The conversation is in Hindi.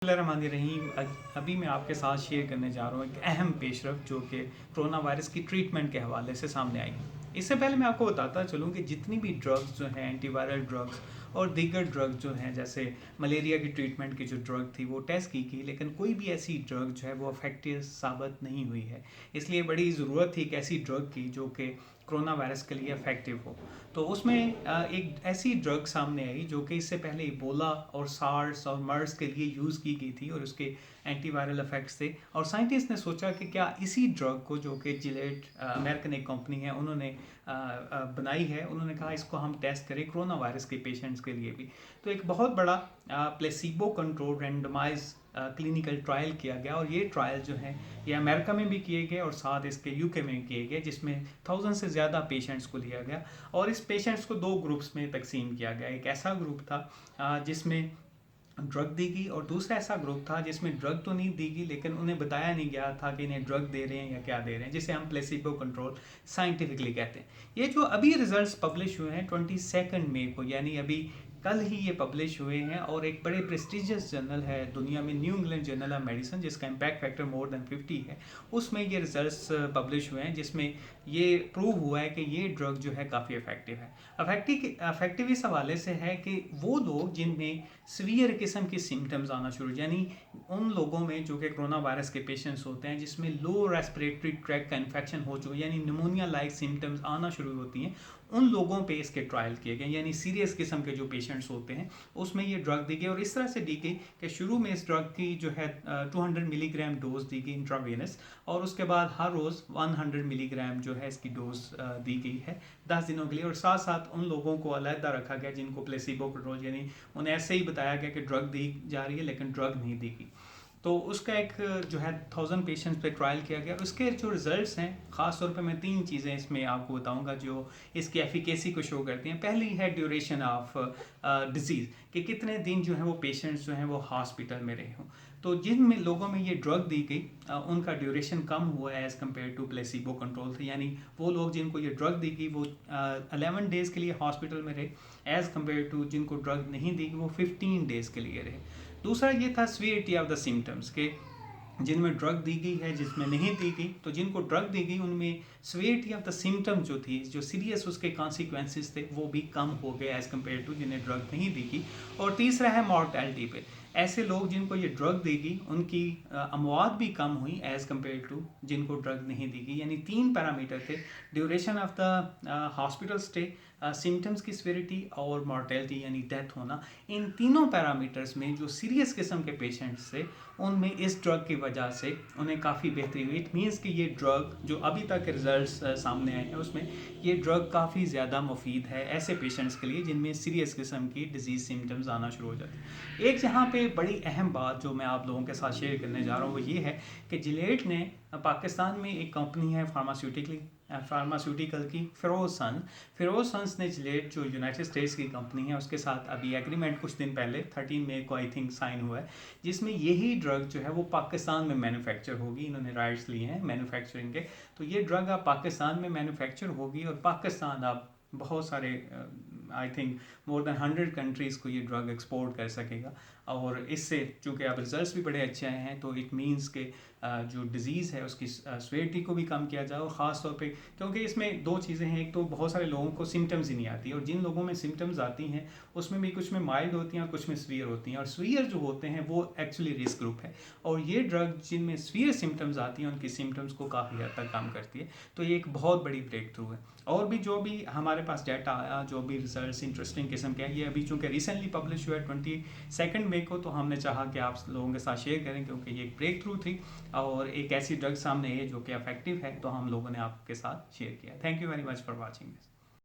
रहीम। अभी मैं आपके साथ शेयर करने जा रहा हूँ एक अहम पेशरफ जो कि कोरोना वायरस की ट्रीटमेंट के हवाले से सामने आई। इससे पहले मैं आपको बताता चलूँ कि जितनी भी ड्रग्स जो हैं, एंटीवायरल ड्रग्स और दीगर ड्रग जो हैं, जैसे मलेरिया की ट्रीटमेंट की जो ड्रग थी वो टेस्ट की गई, लेकिन कोई भी ऐसी ड्रग जो है वो इफेक्टिव साबित नहीं हुई है। इसलिए बड़ी ज़रूरत थी एक ऐसी ड्रग की जो कि कोरोना वायरस के लिए इफेक्टिव हो। तो उसमें एक ऐसी ड्रग सामने आई जो कि इससे पहले इबोला और सार्स और मर्स के लिए यूज़ की गई थी और उसके एंटीवायरल इफेक्ट्स थे। और साइंटिस्ट ने सोचा कि क्या इसी ड्रग को, जो कि जिलेट अमेरिकन एक कंपनी है, उन्होंने बनाई है, उन्होंने कहा इसको हम टेस्ट करें कोरोना वायरस के पेशेंट्स के लिए भी। तो एक बहुत बड़ा placebo control randomise clinical trial किया गया और ये ट्रायल जो है ये अमेरिका में भी किए गए और साथ इसके यूके में किए गए, जिसमें 1000 से ज़्यादा पेशेंट्स को लिया गया और इस पेशेंट्स को दो ग्रुप्स में तकसीम किया गया। एक ऐसा ग्रुप था जिसमें ड्रग दी गई और दूसरा ऐसा ग्रुप था जिसमें ड्रग तो नहीं दी गई, लेकिन उन्हें बताया नहीं गया था कि इन्हें ड्रग दे रहे हैं या क्या दे रहे हैं, जिसे हम प्लेसिबो कंट्रोल साइंटिफिकली कहते हैं। ये जो अभी रिजल्ट्स पब्लिश हुए हैं 22 मई को, यानी अभी कल ही ये पब्लिश हुए हैं और एक बड़े प्रेस्टिजियस जर्नल है दुनिया में, new England journal of medicine, जिसका इम्पैक्ट फैक्टर मोर देन 50 है, उसमें ये रिजल्ट्स पब्लिश हुए हैं जिसमें ये प्रूव हुआ है कि ये ड्रग जो है काफ़ी इफेक्टिव है। इफेक्टिव इस हवाले से है कि वो लोग जिनमें सीवियर किस्म की सिम्टम्स आना शुरू, यानी उन लोगों में जो कि कोरोना वायरस के पेशेंट्स होते हैं जिसमें लो रेस्पिरेटरी ट्रैक का इन्फेक्शन हो चुका है, यानी निमोनिया लाइक सिम्टम्स आना शुरू होती हैं, उन लोगों पे इसके ट्रायल किए गए। यानी सीरियस किस्म के जो पेशेंट्स होते हैं उसमें ये ड्रग दी गई और इस तरह से दी गई कि शुरू में इस ड्रग की जो है 200 मिलीग्राम डोज दी गई इंट्रावेनस, और उसके बाद हर रोज़ 100 मिलीग्राम जो है इसकी डोज दी गई है 10 दिनों के लिए। और साथ साथ उन लोगों को अलहदा रखा गया जिनको प्लेसिबो कंट्रोल, यानी उन्हें ऐसे ही बताया गया कि ड्रग दी जा रही है लेकिन ड्रग नहीं दी गई। तो उसका एक जो है 1000 पेशेंट्स पे ट्रायल किया गया। उसके जो रिजल्ट्स हैं, ख़ास तौर पे मैं 3 चीज़ें इसमें आपको बताऊंगा जो इसकी एफिकेसी को शो करती हैं। पहली है ड्यूरेशन ऑफ डिजीज़, कि कितने दिन जो है वो पेशेंट्स जो हैं वो हॉस्पिटल में रहे हों। तो जिन में लोगों में ये ड्रग दी गई उनका ड्यूरेशन कम हुआ है as compare to placebo control थे, यानी वो लोग जिनको ये ड्रग दी गई वो 11 डेज़ के लिए हॉस्पिटल में रहे, एज़ कम्पेयर टू जिनको ड्रग नहीं दी गई वो 15 डेज़ के लिए रहे। दूसरा ये था सीवियरिटी ऑफ द सिम्टम्स, के जिनमें ड्रग दी गई है जिसमें नहीं दी गई, तो जिनको ड्रग दी गई उनमें सीवियरिटी ऑफ द सिम्टम्स जो थी, जो सीरियस उसके कॉन्सिक्वेंसेस थे, वो भी कम हो गए एज़ कम्पेयर टू जिन्हें ड्रग नहीं दी गई। और तीसरा है मॉर्टेलिटी पे, ऐसे लोग जिनको ये ड्रग दी गई उनकी अमवात भी कम हुई एज़ कम्पेयर टू जिनको ड्रग नहीं दी गई। यानी 3 पैरामीटर थे, duration of the hospital stay, symptoms की सीवियरिटी और मॉर्टेलिटी यानी डेथ होना। इन तीनों पैरामीटर्स में जो सीरियस किस्म के पेशेंट्स थे उनमें इस ड्रग की वजह से उन्हें काफ़ी बेहतरी हुई। इट मीन्स कि ये ड्रग जो अभी तक के रिजल्ट्स सामने आए हैं उसमें ये ड्रग काफ़ी ज़्यादा मुफीद है ऐसे पेशेंट्स के लिए जिनमें सीरियस किस्म की डिजीज़ सिम्टम्स आना शुरू हो जाते हैं। एक यहाँ पे बड़ी अहम बात जो मैं आप लोगों के साथ शेयर करने जा रहा हूँ वो ये है कि जिलेट ने पाकिस्तान में एक कंपनी है फार्मास्यूटिकल की, फिरोज सन्स ने जिलेट जो यूनाइटेड स्टेट्स की कंपनी है उसके साथ अभी एग्रीमेंट कुछ दिन पहले 13 मई को आई थिंक साइन हुआ है, जिसमें यही ड्रग जो है वो पाकिस्तान में मैन्युफैक्चर होगी। इन्होंने राइट्स लिए हैं मैन्युफैक्चरिंग के, तो ये ड्रग अब पाकिस्तान में मैन्युफैक्चर होगी और पाकिस्तान अब बहुत सारे I think more than 100 countries को ये ड्रग एक्सपोर्ट कर सकेगा। और इससे चूँकि अब रिजल्ट्स भी बड़े अच्छे आए हैं तो इट मीन्स के जो डिज़ीज़ है उसकी सीवियरिटी को भी कम किया जाए। और ख़ास तौर पे क्योंकि इसमें 2 चीज़ें हैं, एक तो बहुत सारे लोगों को सिम्टम्स ही नहीं आती और जिन लोगों में सिम्टम्स आती हैं उसमें भी कुछ में माइल्ड होती हैं और कुछ में सीवियर होती हैं, और सीवियर जो होते हैं वो एक्चुअली रिस्क ग्रुप है, और ये ड्रग जिनमें सीवियर सिम्टम्स आती हैं उनकी सिम्टम्स को काफ़ी हद तक कम करती है। तो ये एक बहुत बड़ी ब्रेक थ्रू है। और भी जो भी हमारे पास डाटा आया, जो भी रिजल्ट्स इंटरेस्टिंग किस्म के हैं, ये अभी चूँकि रिसेंटली पब्लिश हुआ है 22 मई को, तो हमने चाहा कि आप लोगों के साथ शेयर करें क्योंकि ये एक ब्रेक थ्रू थी और एक ऐसी ड्रग सामने है जो कि इफेक्टिव है, तो हम लोगों ने आपके साथ शेयर किया। Thank you very much for watching this.